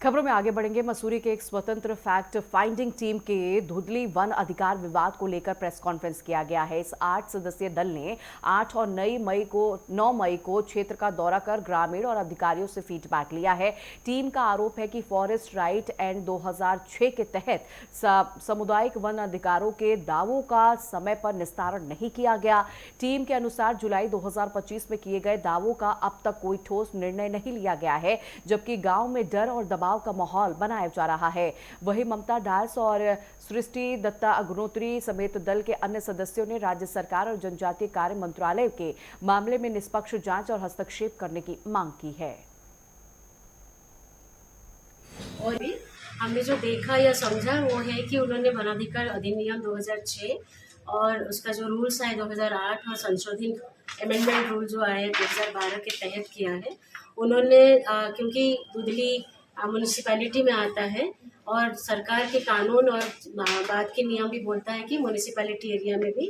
खबरों में आगे बढ़ेंगे। मसूरी के एक स्वतंत्र फैक्ट फाइंडिंग टीम के धुंधली वन अधिकार विवाद को लेकर प्रेस कॉन्फ्रेंस किया गया है। इस 8 सदस्यीय दल ने 8 और 9 मई को क्षेत्र का दौरा कर ग्रामीण और अधिकारियों से फीडबैक लिया है। टीम का आरोप है कि फॉरेस्ट राइट एंड 2006 के तहत सामुदायिक वन अधिकारों के दावों का समय पर निस्तारण नहीं किया गया। टीम के अनुसार जुलाई 2025 में किए गए दावों का अब तक कोई ठोस निर्णय नहीं लिया गया है, जबकि गांव में डर और दबाव का माहौल बनाया जा रहा है। वहीं ममता डार्स और सृष्टि दत्ता अग्निहोत्री समेत दल के अन्य सदस्यों ने राज्य सरकार और जनजातीय कार्य मंत्रालय के मामले में निष्पक्ष जांच और हस्तक्षेप करने की मांग की है। और भी हमने जो देखा या समझा वो है कि उन्होंने वनाधिकार अधिनियम 2006 और उसका जो रूल्स है 2008 और संशोधित अमेंडमेंट रूल जो आए 2012 के तहत किया है। उन्होंने क्योंकि दुधली म्यूनिसिपैलिटी में आता है और सरकार के कानून और बाद के नियम भी बोलता है कि म्यूनिसिपैलिटी एरिया में भी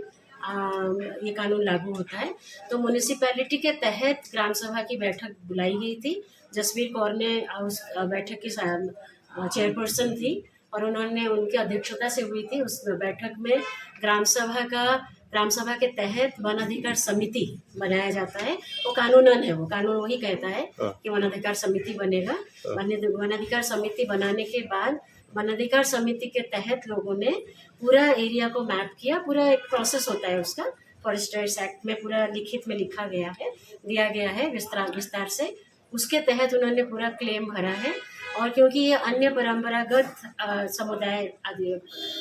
ये कानून लागू होता है। तो म्यूनिसिपैलिटी के तहत ग्राम सभा की बैठक बुलाई गई थी। जसवीर कौर ने उस बैठक की चेयरपर्सन थी और उन्होंने उनकी अध्यक्षता से हुई थी। उस बैठक में ग्राम सभा के तहत वन अधिकार समिति बनाया जाता है। वो कानूनन है, वो कानून वही कहता है कि वन अधिकार समिति बनेगा। वन अधिकार समिति बनाने के बाद वन अधिकार समिति के तहत लोगों ने पूरा एरिया को मैप किया। पूरा एक प्रोसेस होता है उसका, फॉरेस्ट राइट्स एक्ट में पूरा लिखित में लिखा गया है, दिया गया है विस्तार से। उसके तहत उन्होंने पूरा क्लेम भरा है। और क्योंकि ये अन्य परंपरागत समुदाय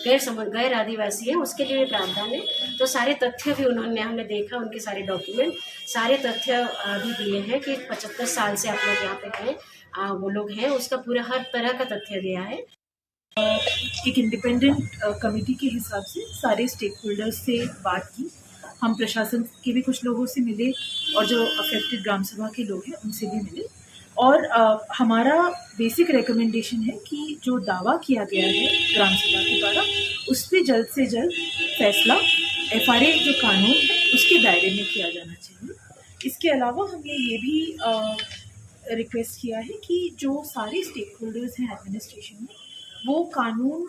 गैर आदिवासी है, उसके लिए प्रावधान है। तो सारे तथ्य भी हमने देखा, उनके सारे डॉक्यूमेंट, सारे तथ्य भी दिए हैं कि 75 साल से आप लोग यहाँ पे हैं, वो लोग हैं, उसका पूरा हर तरह का तथ्य दिया है। एक इंडिपेंडेंट कमेटी के हिसाब से सारे स्टेक होल्डर्स से बात की। हम प्रशासन के भी कुछ लोगों से मिले और जो अफेक्टेड ग्राम सभा के लोग हैं उनसे भी मिले। और हमारा बेसिक रिकमेंडेशन है कि जो दावा किया गया है ग्राम सभा के द्वारा उस पर जल्द से जल्द फैसला FRA जो कानून है उसके दायरे में किया जाना चाहिए। इसके अलावा हमने ये भी रिक्वेस्ट किया है कि जो सारे स्टेक होल्डर्स हैं एडमिनिस्ट्रेशन में वो कानून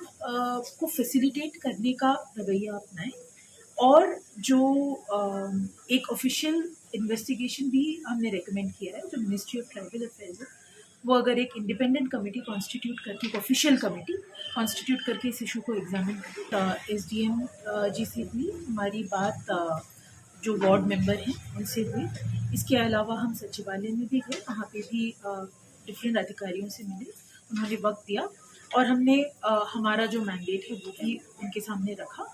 को फैसिलिटेट करने का रवैया अपनाएं और जो एक ऑफिशियल इन्वेस्टिगेशन भी हमने रेकमेंड किया है। जो मिनिस्ट्री ऑफ ट्राइबल अफेयर्स है वो अगर एक इंडिपेंडेंट कमेटी कॉन्स्टिट्यूट करके, एक ऑफिशियल कमेटी कॉन्स्टिट्यूट करके इस इशू को एग्जामिन करे। SDM जी से भी हमारी बात जो वार्ड मेंबर हैं उनसे हुई। इसके अलावा हम सचिवालय में भी गए, वहाँ पे भी डिफरेंट अधिकारियों से मिले, उन्होंने वक्त दिया और हमने हमारा जो मैंडेट है वो भी उनके सामने रखा।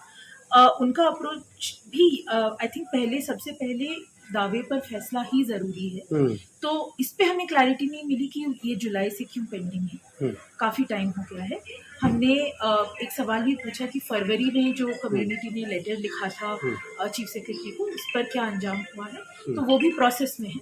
उनका अप्रोच भी आई थिंक सबसे पहले दावे पर फैसला ही ज़रूरी है। तो इस पे हमें क्लैरिटी नहीं मिली कि ये जुलाई से क्यों पेंडिंग है, काफ़ी टाइम हो गया है। हमने एक सवाल भी पूछा कि फरवरी में जो कम्युनिटी ने लेटर लिखा था चीफ सेक्रेटरी को, उस पर क्या अंजाम हुआ है, तो वो भी प्रोसेस में है।